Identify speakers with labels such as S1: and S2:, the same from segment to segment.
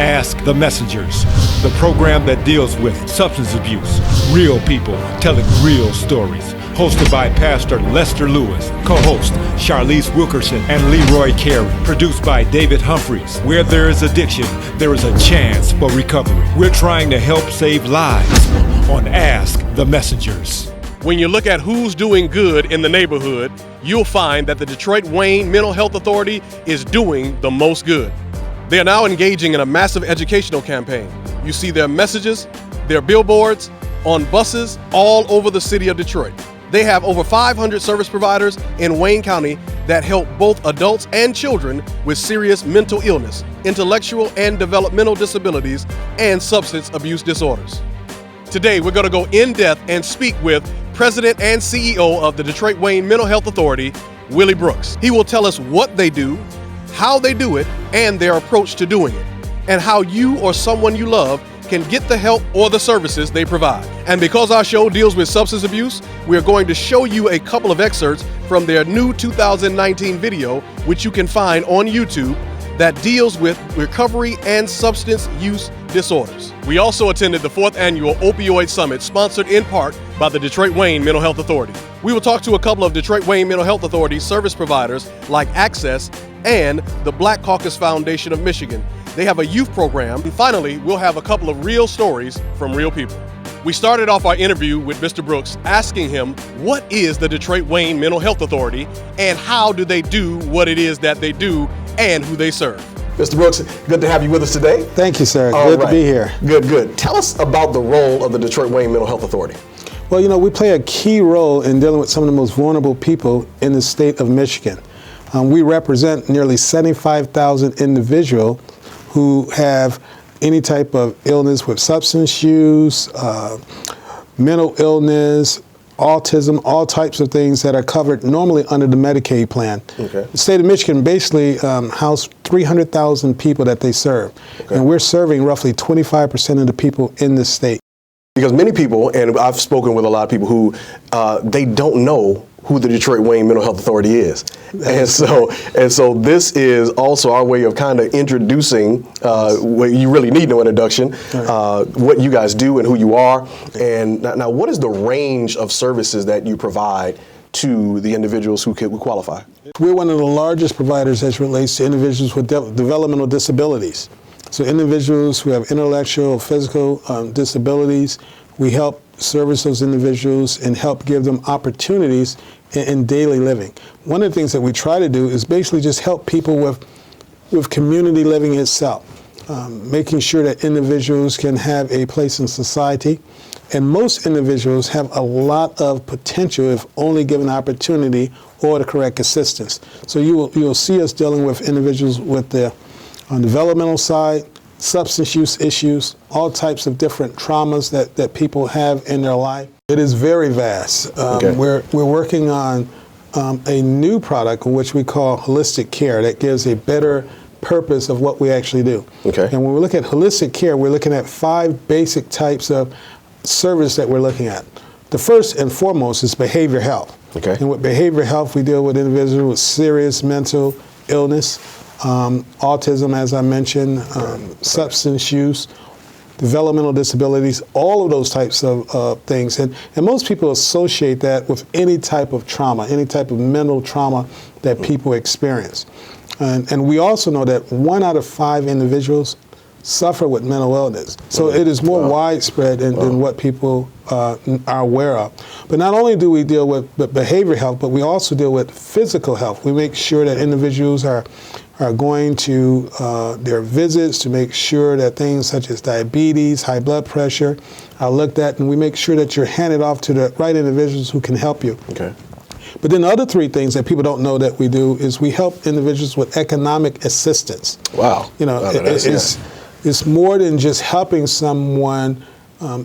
S1: Ask the Messengers, the program that deals with substance abuse, real people telling real stories. Hosted by Pastor Lester Lewis, co-host Charlize Wilkerson and Leroy Carey. Produced by David Humphreys. Where there is addiction, there is a chance for recovery. We're trying to help save lives on Ask the Messengers.
S2: When you look at who's doing good in the neighborhood, you'll find that the Detroit-Wayne Mental Health Authority is doing the most good. They are now engaging in a massive educational campaign. You see their messages, their billboards, on buses all over the city of Detroit. They have over 500 service providers in Wayne County that help both adults and children with serious mental illness, intellectual and developmental disabilities, and substance abuse disorders. Today, we're going to go in depth and speak with President and CEO of the Detroit-Wayne Mental Health Authority, Willie Brooks. He will tell us what they do, how they do it, and their approach to doing it, and how you or someone you love can get the help or the services they provide. And because our show deals with substance abuse, we are going to show you a couple of excerpts from their new 2019 video, which you can find on YouTube, that deals with recovery and substance use disorders. We also attended the 4th annual Opioid Summit, sponsored in part by the Detroit-Wayne Mental Health Authority. We will talk to a couple of Detroit-Wayne Mental Health Authority service providers like Access and the Black Caucus Foundation of Michigan. They have a youth program. And finally, we'll have a couple of real stories from real people. We started off our interview with Mr. Brooks asking him, what is the Detroit-Wayne Mental Health Authority and how do they do what it is that they do and who they serve?
S3: Mr. Brooks, good to have you with us today.
S4: Thank you, sir. Good to be here.
S3: Good. Tell us about the role of the Detroit-Wayne Mental Health Authority.
S4: Well, we play a key role in dealing with some of the most vulnerable people in the state of Michigan. We represent nearly 75,000 individuals who have any type of illness with substance use, mental illness, autism, all types of things that are covered normally under the Medicaid plan. Okay. The state of Michigan basically houses 300,000 people that they serve. Okay. And we're serving roughly 25% of the people in this state.
S3: Because many people, and I've spoken with a lot of people who, they don't know who the Detroit-Wayne Mental Health Authority is. And so this is also our way of kind of introducing, what you really need no introduction, what you guys do and who you are. And now what is the range of services that you provide to the individuals who qualify?
S4: We're one of the largest providers as it relates to individuals with developmental disabilities. So individuals who have intellectual, physical disabilities, we help service those individuals and help give them opportunities in daily living. One of the things that we try to do is basically just help people with community living itself, making sure that individuals can have a place in society. And most individuals have a lot of potential if only given opportunity or the correct assistance. So you'll see us dealing with individuals with the developmental side, substance use issues, all types of different traumas that people have in their life. It is very vast. We're working on a new product which we call holistic care that gives a better purpose of what we actually do. Okay. And when we look at holistic care, we're looking at 5 basic types of service that we're looking at. The first and foremost is behavior health. Okay. And with behavior health, we deal with individuals with serious mental illness, autism, as I mentioned, substance use, developmental disabilities, all of those types of things. And most people associate that with any type of trauma, any type of mental trauma that people experience. And we also know that 1 out of 5 individuals suffer with mental illness. So it is more widespread than what people are aware of. But not only do we deal with behavior health, but we also deal with physical health. We make sure that individuals are going to their visits to make sure that things such as diabetes, high blood pressure are looked at, and we make sure that you're handed off to the right individuals who can help you. Okay. But then the other 3 things that people don't know that we do is we help individuals with economic assistance. Wow. It's more than just helping someone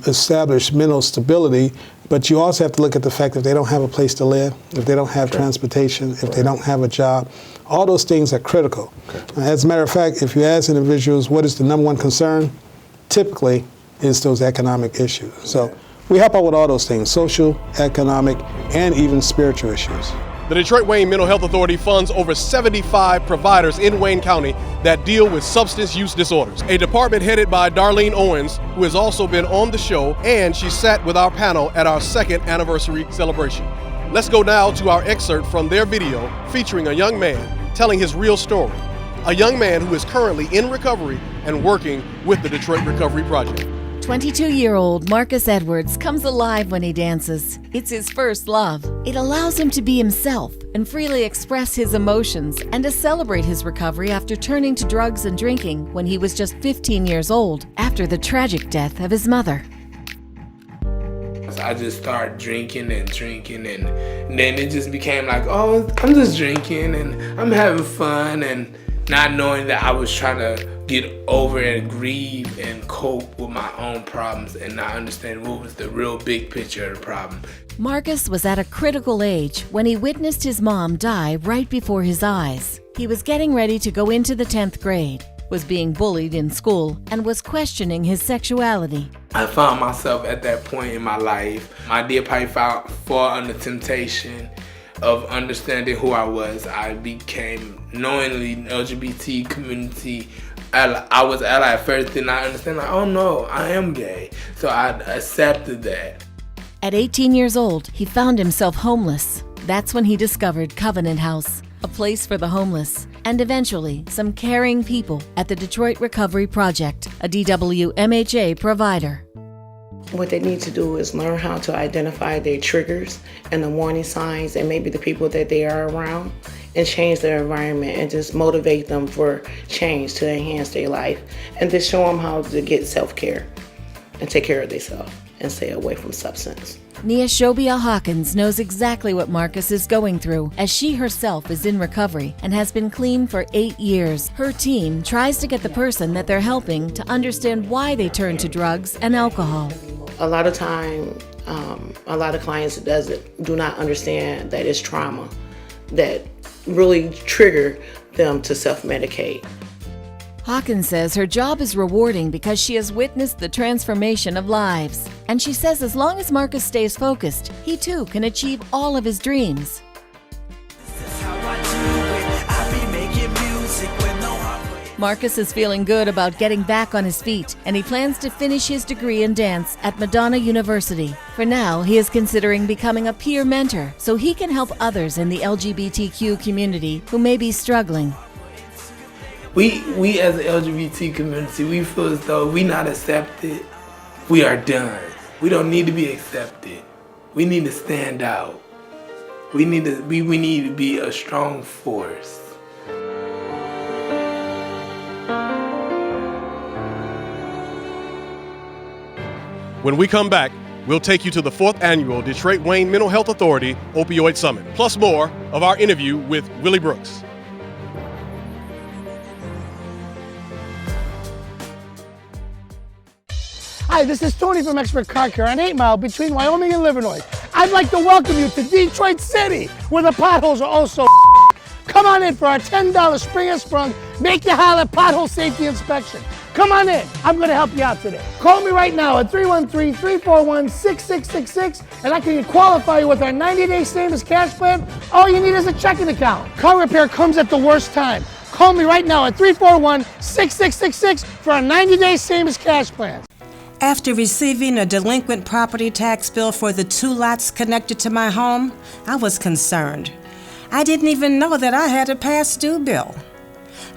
S4: establish mental stability, but you also have to look at the fact that if they don't have a place to live, if they don't have transportation, if they don't have a job, all those things are critical. As a matter of fact, if you ask individuals what is the #1 concern, typically it's those economic issues. So we help out with all those things, social, economic, and even spiritual issues.
S2: The Detroit-Wayne Mental Health Authority funds over 75 providers in Wayne County that deal with substance use disorders. A department headed by Darlene Owens, who has also been on the show, and she sat with our panel at our second anniversary celebration. Let's go now to our excerpt from their video featuring a young man telling his real story. A young man who is currently in recovery and working with the Detroit Recovery Project.
S5: 22-year-old Marcus Edwards comes alive when he dances. It's his first love. It allows him to be himself and freely express his emotions and to celebrate his recovery after turning to drugs and drinking when he was just 15 years old after the tragic death of his mother.
S6: I just started drinking, and then it just became like, oh, I'm just drinking and I'm having fun, and not knowing that I was trying to get over and grieve and cope with my own problems and not understanding what was the real big picture of the problem.
S5: Marcus was at a critical age when he witnessed his mom die right before his eyes. He was getting ready to go into the 10th grade, was being bullied in school, and was questioning his sexuality.
S6: I found myself at that point in my life. I did probably fall under temptation of understanding who I was. I became knowingly LGBT community. I was ally at first, and I understand, like, oh no, I am gay. So I accepted that.
S5: At 18 years old, he found himself homeless. That's when he discovered Covenant House, a place for the homeless, and eventually some caring people at the Detroit Recovery Project, a DWMHA provider.
S7: What they need to do is learn how to identify their triggers and the warning signs and maybe the people that they are around, and change their environment and just motivate them for change to enhance their life, and just show them how to get self-care and take care of themselves and stay away from substance.
S5: Nia Shobia Hawkins knows exactly what Marcus is going through, as she herself is in recovery and has been clean for 8 years. Her team tries to get the person that they're helping to understand why they turn to drugs and alcohol.
S7: A lot of time, a lot of clients do not understand that it's trauma that really trigger them to self-medicate.
S5: Hawkins says her job is rewarding because she has witnessed the transformation of lives. And she says as long as Marcus stays focused, he too can achieve all of his dreams. Marcus is feeling good about getting back on his feet, and he plans to finish his degree in dance at Madonna University. For now, he is considering becoming a peer mentor so he can help others in the LGBTQ community who may be struggling.
S6: We as the LGBT community, we feel as though we not accepted, we are done. We don't need to be accepted. We need to stand out. We need to be a strong force.
S2: When we come back, we'll take you to the 4th annual Detroit-Wayne Mental Health Authority Opioid Summit, plus more of our interview with Willie Brooks.
S8: Hi, this is Tony from Expert Car Care on 8 Mile between Wyoming and Livernois. I'd like to welcome you to Detroit City, where the potholes are also Come on in for our $10 Spring and Sprung Make You Holler Pothole Safety Inspection. Come on in. I'm going to help you out today. Call me right now at 313-341-6666 and I can qualify you with our 90-day same-as cash plan. All you need is a checking account. Car repair comes at the worst time. Call me right now at 341-6666 for our 90-day same-as cash plan.
S9: After receiving a delinquent property tax bill for the 2 lots connected to my home, I was concerned. I didn't even know that I had a past due bill.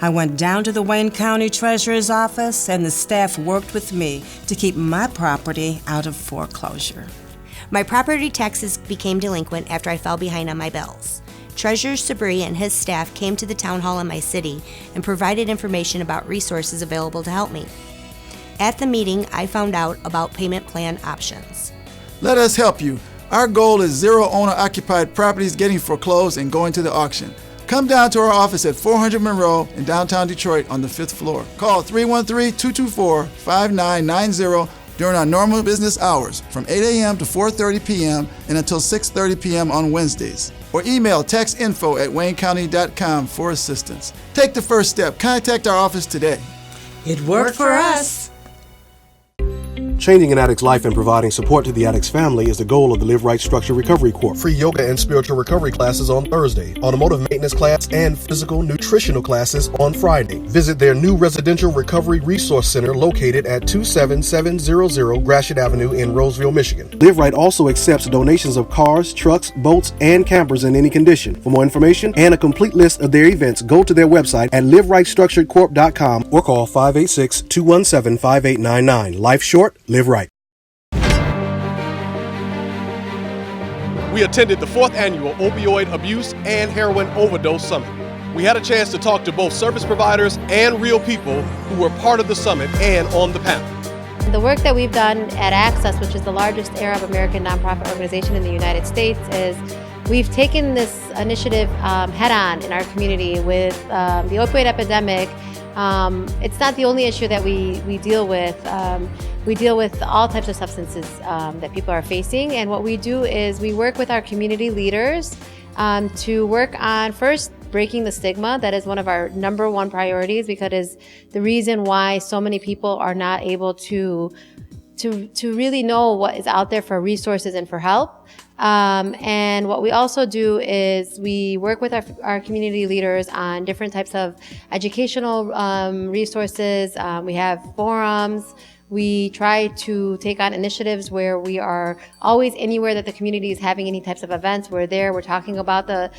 S9: I went down to the Wayne County Treasurer's office, and the staff worked with me to keep my property out of foreclosure.
S10: My property taxes became delinquent after I fell behind on my bills. Treasurer Sabri and his staff came to the town hall in my city and provided information about resources available to help me. At the meeting, I found out about payment plan options.
S11: Let us help you. Our goal is 0 owner-occupied properties getting foreclosed and going to the auction. Come down to our office at 400 Monroe in downtown Detroit on the 5th floor. Call 313-224-5990 during our normal business hours from 8 a.m. to 4:30 p.m. and until 6:30 p.m. on Wednesdays. Or email textinfo@waynecounty.com for assistance. Take the first step. Contact our office today.
S9: It worked for us.
S2: Changing an addict's life and providing support to the addict's family is the goal of the Live Right Structured Recovery Corps. Free yoga and spiritual recovery classes on Thursday, automotive maintenance class, and physical nutritional classes on Friday. Visit their new residential recovery resource center located at 27700 Gratiot Avenue in Roseville, Michigan. Live Right also accepts donations of cars, trucks, boats, and campers in any condition. For more information and a complete list of their events, go to their website at liverightstructuredcorp.com or call 586-217-5899. Life short, live right. We attended the 4th annual Opioid Abuse and Heroin Overdose Summit. We had a chance to talk to both service providers and real people who were part of the summit and on the panel.
S12: The work that we've done at Access, which is the largest Arab American nonprofit organization in the United States, is we've taken this initiative head-on in our community with the opioid epidemic. It's not the only issue that we deal with. We deal with all types of substances that people are facing, and what we do is we work with our community leaders to work on first breaking the stigma. That is one of our number one priorities, because it is the reason why so many people are not able to really know what is out there for resources and for help. And what we also do is we work with our community leaders on different types of educational resources. We have forums. We try to take on initiatives where we are always anywhere that the community is having any types of events. We're there, we're talking about the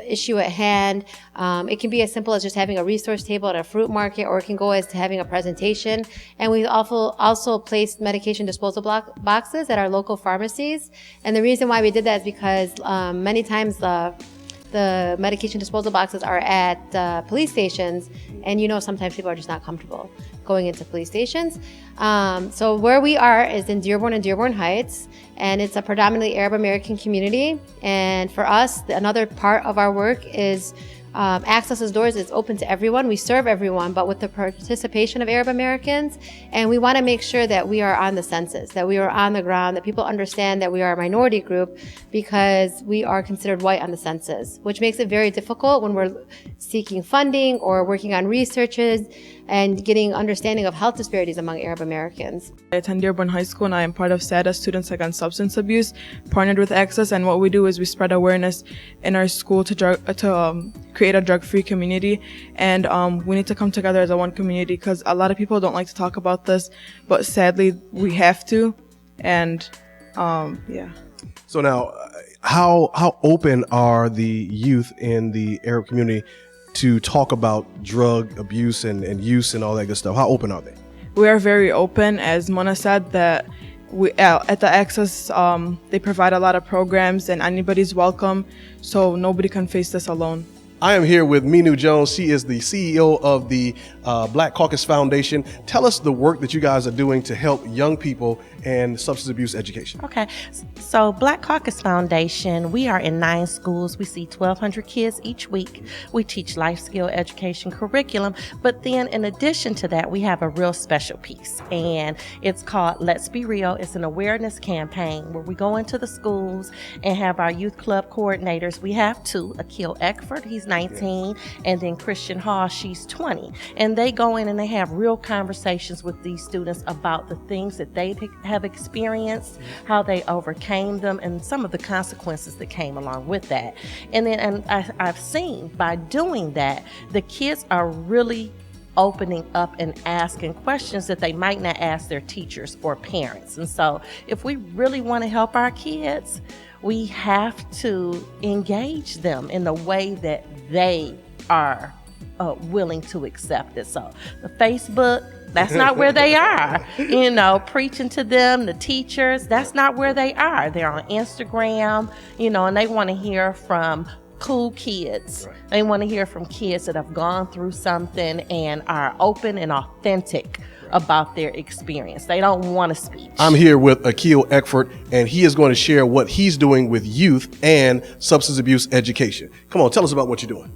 S12: issue at hand. It can be as simple as just having a resource table at a fruit market, or it can go as to having a presentation. And we've also placed medication disposal boxes at our local pharmacies. And the reason why we did that is because many times the medication disposal boxes are at police stations, and sometimes people are just not comfortable going into police stations. So where we are is in Dearborn and Dearborn Heights, and it's a predominantly Arab American community. And for us, another part of our work is Access's doors is open to everyone. We serve everyone, but with the participation of Arab Americans. And we want to make sure that we are on the census, that we are on the ground, that people understand that we are a minority group, because we are considered white on the census, which makes it very difficult when we're seeking funding or working on researches and getting understanding of health disparities among Arab Americans.
S13: I attend Dearborn High School, and I am part of SADA, Students Against Substance Abuse, partnered with Access. And what we do is we spread awareness in our school to create a drug-free community. And we need to come together as a one community, because a lot of people don't like to talk about this, but sadly we have to. And yeah.
S2: So now, how open are the youth in the Arab community to talk about drug abuse and use and all that good stuff? How open are they?
S13: We are very open. As Mona said, that we at the Access, they provide a lot of programs, and anybody's welcome, so nobody can face this alone.
S2: I am here with Minu Jones. She is the CEO of the Black Caucus Foundation. Tell us the work that you guys are doing to help young people and substance abuse education.
S14: Okay, so Black Caucus Foundation, we are in 9 schools. We see 1,200 kids each week. We teach life skill education curriculum, but then in addition to that, we have a real special piece, and it's called Let's Be Real. It's an awareness campaign where we go into the schools and have our youth club coordinators. We have 2, Akil Eckford, he's 19, and then Christian Hall, she's 20. And they go in and they have real conversations with these students about the things that they have experienced, how they overcame them, and some of the consequences that came along with that. And then I've seen by doing that, the kids are really opening up and asking questions that they might not ask their teachers or parents. And so if we really want to help our kids, we have to engage them in the way that they are willing to accept it. So the Facebook, that's not where they are. Preaching to them, the teachers, that's not where they are. They're on Instagram, and they want to hear from cool kids. Right. They want to hear from kids that have gone through something and are open and authentic about their experience. They don't want a speech.
S2: I'm here with Akil Eckford, and he is going to share what he's doing with youth and substance abuse education. Come on, tell us about what you're doing.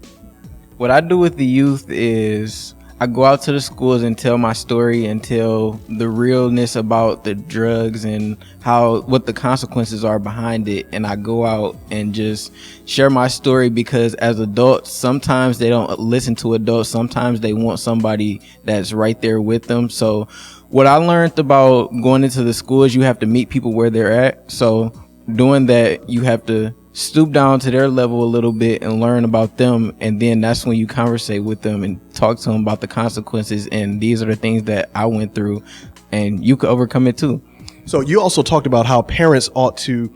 S15: What I do with the youth is I go out to the schools and tell my story and tell the realness about the drugs and what the consequences are behind it. And I go out and just share my story, because as adults, sometimes they don't listen to adults. Sometimes they want somebody that's right there with them. So what I learned about going into the schools, you have to meet people where they're at. So doing that, you have to stoop down to their level a little bit and learn about them, and then that's when you conversate with them and talk to them about the consequences. And these are the things that I went through, and you could overcome it too.
S2: So you also talked about how parents ought to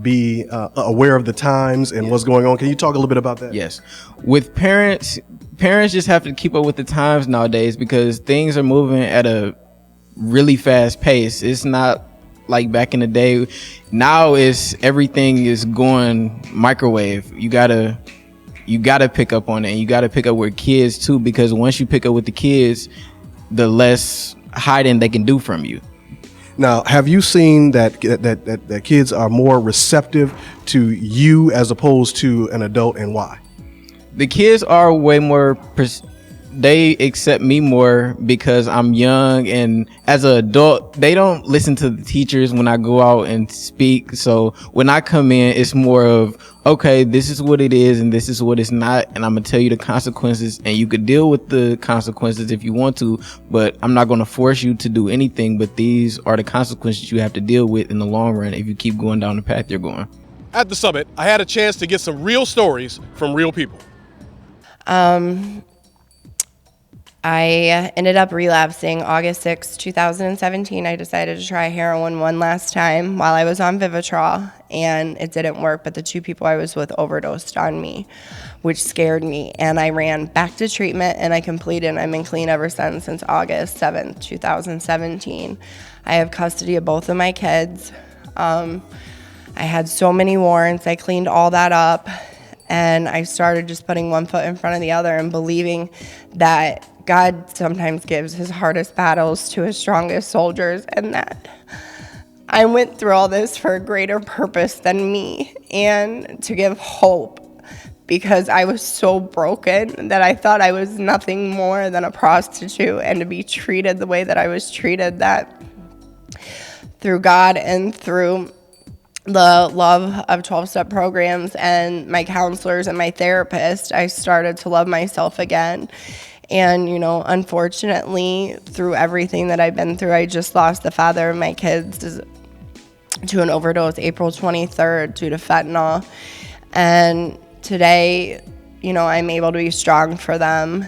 S2: be aware of the times and what's going on. Can you talk a little bit about that?
S15: Yes. With parents just have to keep up with the times nowadays, because things are moving at a really fast pace. It's not like back in the day. Now everything is going microwave. You gotta pick up on it, and you gotta pick up with kids too, because once you pick up with the kids, the less hiding they can do from you.
S2: Now, have you seen that kids are more receptive to you as opposed to an adult, and why?
S15: The kids are way more they accept me more because I'm young, and as an adult, they don't listen to the teachers when I go out and speak. So when I come in, it's more of, okay, this is what it is and this is what it's not, and I'm gonna tell you the consequences, and you could deal with the consequences if you want to, but I'm not gonna force you to do anything. But these are the consequences you have to deal with in the long run if you keep going down the path you're going.
S2: At the summit, I had a chance to get some real stories from real people.
S16: I ended up relapsing August 6, 2017. I decided to try heroin one last time while I was on Vivitrol, and it didn't work, but the two people I was with overdosed on me, which scared me. And I ran back to treatment, and I completed, and I've been clean ever since August 7th, 2017. I have custody of both of my kids. I had so many warrants. I cleaned all that up, and I started just putting one foot in front of the other and believing that God sometimes gives his hardest battles to his strongest soldiers, and that I went through all this for a greater purpose than me, and to give hope, because I was so broken that I thought I was nothing more than a prostitute, and to be treated the way that I was treated, that through God and through the love of 12-step programs and my counselors and my therapist, I started to love myself again. And, you know, unfortunately, through everything that I've been through, I just lost the father of my kids to an overdose April 23rd due to fentanyl. And today, you know, I'm able to be strong for them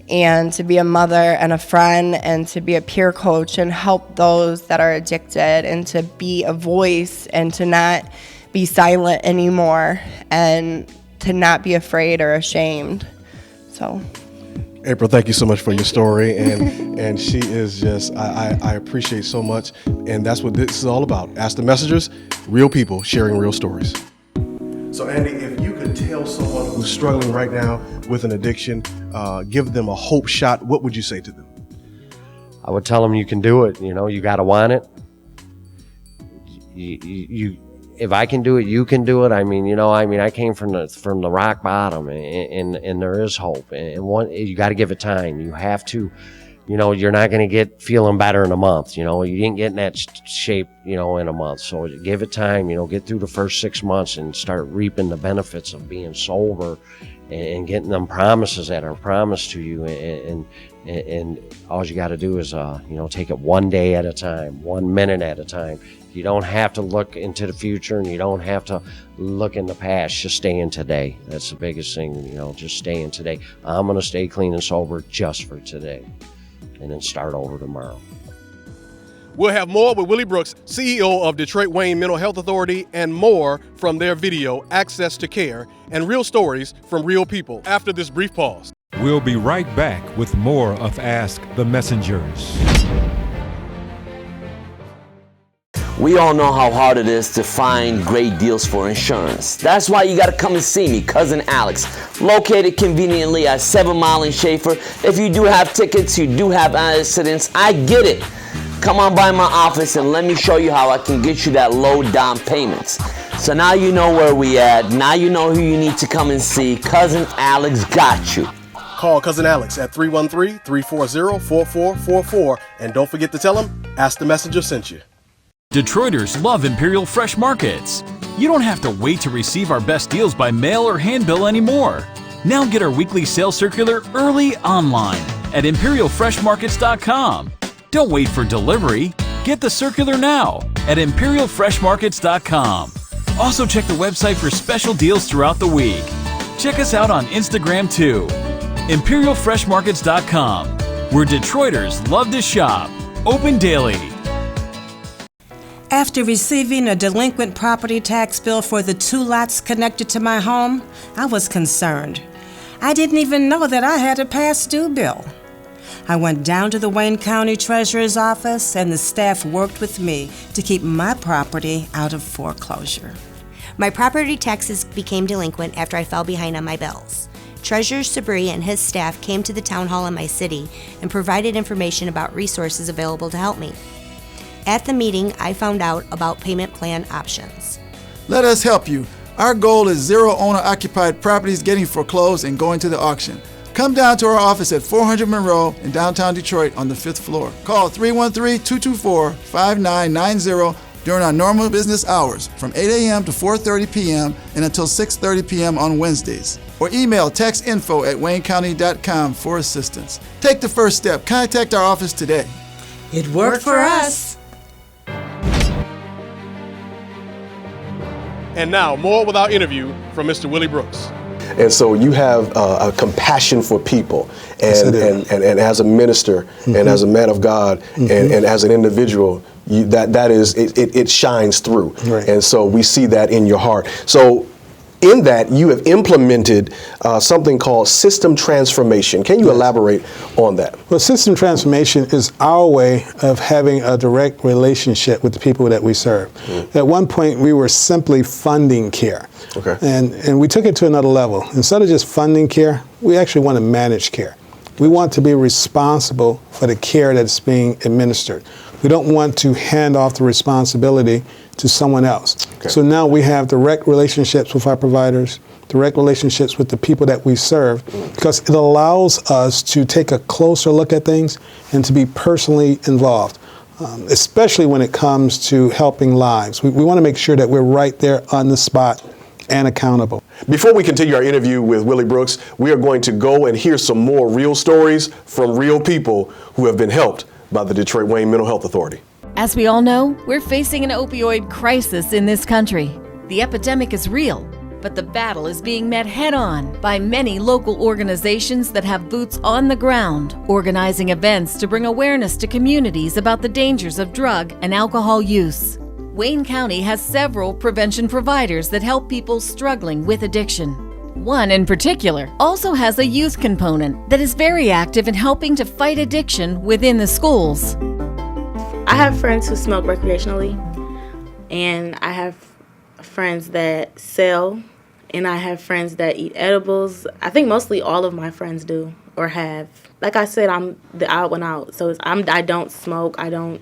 S16: and to be a mother and a friend and to be a peer coach and help those that are addicted, and to be a voice and to not be silent anymore and to not be afraid or ashamed. So
S2: April, thank you so much for your story, and she is just, I appreciate so much, and that's what this is all about. Ask the Messengers, real people sharing real stories. So Andy, if you could tell someone who's struggling right now with an addiction, give them a hope shot, what would you say to them?
S17: I would tell them you can do it. You know, you got to want it. If I can do it, you can do it. I mean, I came from the rock bottom, and there is hope. And you got to give it time. You have to, you're not going to get feeling better in a month. You didn't get in that shape, in a month. So give it time. Get through the first 6 months and start reaping the benefits of being sober, and getting them promises that are promised to you. And all you got to do is, take it one day at a time, 1 minute at a time. You don't have to look into the future, and you don't have to look in the past. Just stay in today. That's the biggest thing, just stay in today. I'm going to stay clean and sober just for today, and then start over tomorrow.
S2: We'll have more with Willie Brooks, CEO of Detroit Wayne Mental Health Authority, and more from their video, Access to Care, and real stories from real people after this brief pause.
S1: We'll be right back with more of Ask the Messengers.
S18: We all know how hard it is to find great deals for insurance. That's why you gotta come and see me, Cousin Alex, located conveniently at 7 Mile and Schaefer. If you do have tickets, you do have accidents, I get it. Come on by my office and let me show you how I can get you that low down payments. So now you know where we at. Now you know who you need to come and see. Cousin Alex got you.
S2: Call Cousin Alex at 313-340-4444 and don't forget to tell him Ask the Messenger sent you.
S19: Detroiters love Imperial Fresh Markets. You don't have to wait to receive our best deals by mail or handbill anymore. Now get our weekly sales circular early online at imperialfreshmarkets.com. Don't wait for delivery. Get the circular now at imperialfreshmarkets.com. Also check the website for special deals throughout the week. Check us out on Instagram too. imperialfreshmarkets.com, where Detroiters love to shop. Open daily.
S9: After receiving a delinquent property tax bill for the 2 lots connected to my home, I was concerned. I didn't even know that I had a past due bill. I went down to the Wayne County Treasurer's office and the staff worked with me to keep my property out of foreclosure.
S10: My property taxes became delinquent after I fell behind on my bills. Treasurer Sabri and his staff came to the town hall in my city and provided information about resources available to help me. At the meeting, I found out about payment plan options.
S11: Let us help you. Our goal is 0 owner-occupied properties getting foreclosed and going to the auction. Come down to our office at 400 Monroe in downtown Detroit on the 5th floor. Call 313-224-5990 during our normal business hours from 8 a.m. to 4:30 p.m. and until 6:30 p.m. on Wednesdays. Or email textinfo@waynecounty.com for assistance. Take the first step. Contact our office today.
S9: It worked for us.
S2: And now, more with our interview from Mr. Willie Brooks.
S3: And so you have a compassion for people, and as a minister, and as a man of God, and as an individual, it shines through. Right. And so we see that in your heart. So in that, you have implemented something called system transformation. Can you elaborate on that?
S4: Well, system transformation is our way of having a direct relationship with the people that we serve. At one point, we were simply funding care. Okay. And we took it to another level. Instead of just funding care, we actually want to manage care. We want to be responsible for the care that's being administered. We don't want to hand off the responsibility to someone else. Okay. So now we have direct relationships with our providers, direct relationships with the people that we serve, because it allows us to take a closer look at things and to be personally involved, especially when it comes to helping lives. We want to make sure that we're right there on the spot and accountable.
S3: Before we continue our interview with Willie Brooks, we are going to go and hear some more real stories from real people who have been helped by the Detroit Wayne Mental Health Authority.
S5: As we all know, we're facing an opioid crisis in this country. The epidemic is real, but the battle is being met head-on by many local organizations that have boots on the ground, organizing events to bring awareness to communities about the dangers of drug and alcohol use. Wayne County has several prevention providers that help people struggling with addiction. One in particular also has a youth component that is very active in helping to fight addiction within the schools.
S20: I have friends who smoke recreationally, and I have friends that sell, and I have friends that eat edibles. I think mostly all of my friends do or have. Like I said, I'm the odd one out. So I don't smoke, I don't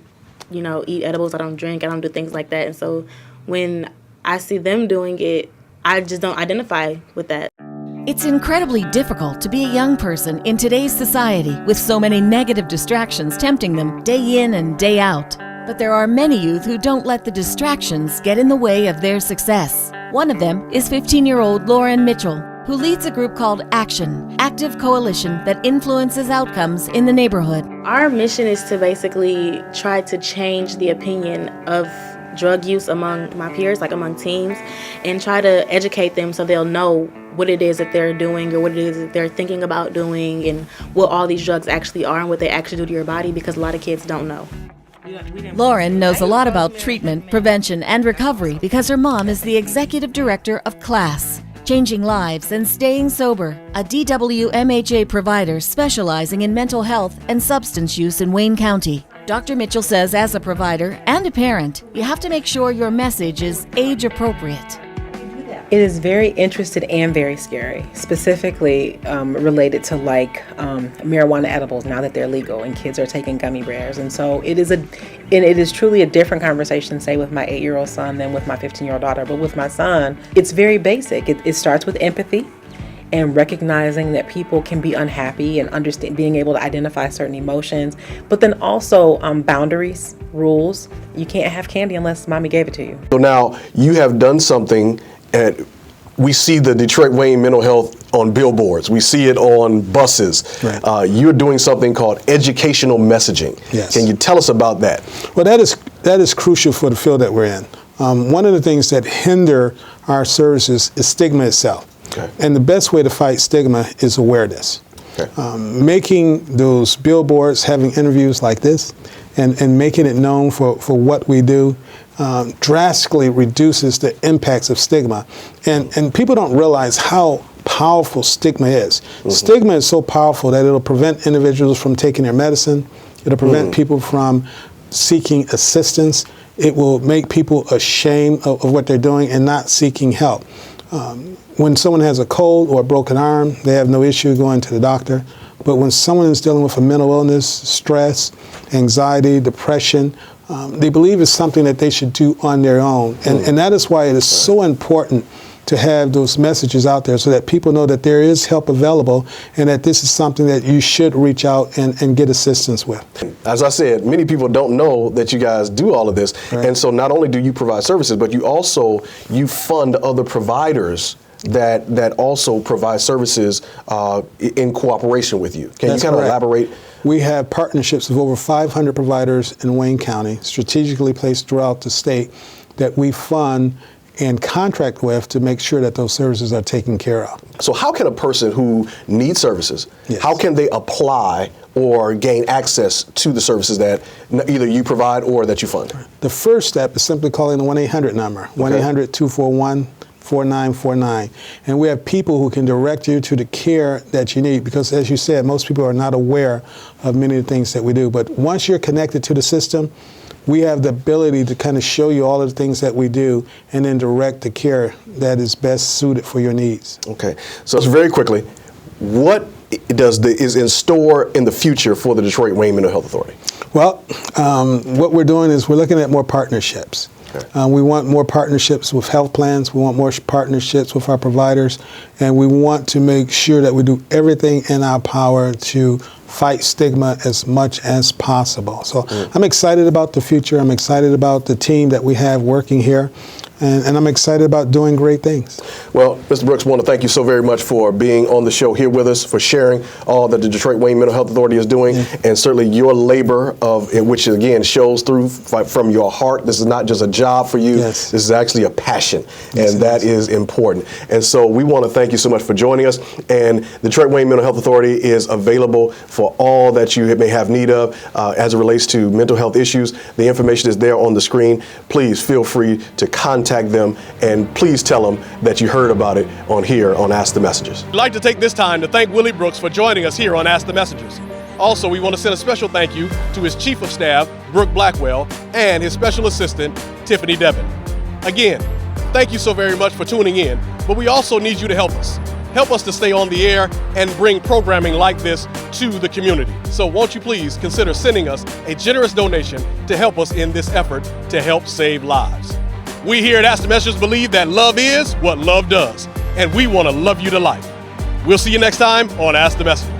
S20: eat edibles, I don't drink, I don't do things like that. And so when I see them doing it, I just don't identify with that.
S5: It's incredibly difficult to be a young person in today's society with so many negative distractions tempting them day in and day out. But there are many youth who don't let the distractions get in the way of their success. One of them is 15-year-old Lauren Mitchell, who leads a group called Action, active coalition that influences outcomes in the neighborhood.
S20: Our mission is to basically try to change the opinion of drug use among my peers, like among teens, and try to educate them so they'll know what it is that they're doing or what it is that they're thinking about doing and what all these drugs actually are and what they actually do to your body, because a lot of kids don't know.
S5: Lauren knows a lot about treatment, prevention, and recovery because her mom is the executive director of CLASS, Changing Lives and Staying Sober, a DWMHA provider specializing in mental health and substance use in Wayne County. Dr. Mitchell says as a provider and a parent, you have to make sure your message is age appropriate.
S21: It is very interesting and very scary, specifically related to marijuana edibles now that they're legal and kids are taking gummy bears. And so it is truly a different conversation, say, with my 8-year-old son than with my 15-year-old daughter. But with my son, it's very basic. It starts with empathy. and recognizing that people can be unhappy and being able to identify certain emotions, but then also boundaries, rules. You can't have candy unless mommy gave it to you.
S3: So now you have done something, and we see the Detroit Wayne mental health on billboards. We see it on buses. Right. You're doing something called educational messaging.
S4: Yes.
S3: Can you tell us about that?
S4: Well, that is crucial for the field that we're in. One of the things that hinder our services is stigma itself. Okay. And the best way to fight stigma is awareness. Okay. Making those billboards, having interviews like this, and making it known for what we do drastically reduces the impacts of stigma. And people don't realize how powerful stigma is. Mm-hmm. Stigma is so powerful that it'll prevent individuals from taking their medicine. It'll prevent people from seeking assistance. It will make people ashamed of what they're doing and not seeking help. When someone has a cold or a broken arm, they have no issue going to the doctor. But when someone is dealing with a mental illness, stress, anxiety, depression, they believe it's something that they should do on their own. And that is why it is so important to have those messages out there so that people know that there is help available and that this is something that you should reach out and get assistance with.
S3: As I said, many people don't know that you guys do all of this. Right. And so not only do you provide services, but you fund other providers that also provide services in cooperation with you. Can you kind of elaborate?
S4: We have partnerships with over 500 providers in Wayne County, strategically placed throughout the state, that we fund and contract with to make sure that those services are taken care of.
S3: So how can a person who needs services, how can they apply or gain access to the services that either you provide or that you fund?
S4: The first step is simply calling the 1-800 number, 1-800-241-4949. And we have people who can direct you to the care that you need, because as you said, most people are not aware of many of the things that we do. But once you're connected to the system, we have the ability to kind of show you all of the things that we do and then direct the care that is best suited for your needs.
S3: Okay, so very quickly, what is in store in the future for the Detroit Wayne Mental Health Authority?
S4: Well, what we're doing is we're looking at more partnerships. Okay. We want more partnerships with health plans. We want more partnerships with our providers. And we want to make sure that we do everything in our power to fight stigma as much as possible. So I'm excited about the future. I'm excited about the team that we have working here. And I'm excited about doing great things.
S3: Well, Mr. Brooks, I want to thank you so very much for being on the show here with us, for sharing all that the Detroit Wayne Mental Health Authority is doing, and certainly your labor, which again shows through from your heart. This is not just a job for you. Yes. This is actually a passion, and that is important. And so we want to thank you so much for joining us. And the Detroit Wayne Mental Health Authority is available for all that you may have need of as it relates to mental health issues. The information is there on the screen. Please feel free to contact them, and please tell them that you heard about it on Ask the Messengers.
S2: I'd like to take this time to thank Willie Brooks for joining us here on Ask the Messengers. Also, we want to send a special thank you to his Chief of Staff, Brooke Blackwell, and his Special Assistant, Tiffany Devon. Again, thank you so very much for tuning in, but we also need you to help us. Help us to stay on the air and bring programming like this to the community. So won't you please consider sending us a generous donation to help us in this effort to help save lives. We here at Ask the Messengers believe that love is what love does, and we want to love you to life. We'll see you next time on Ask the Messengers.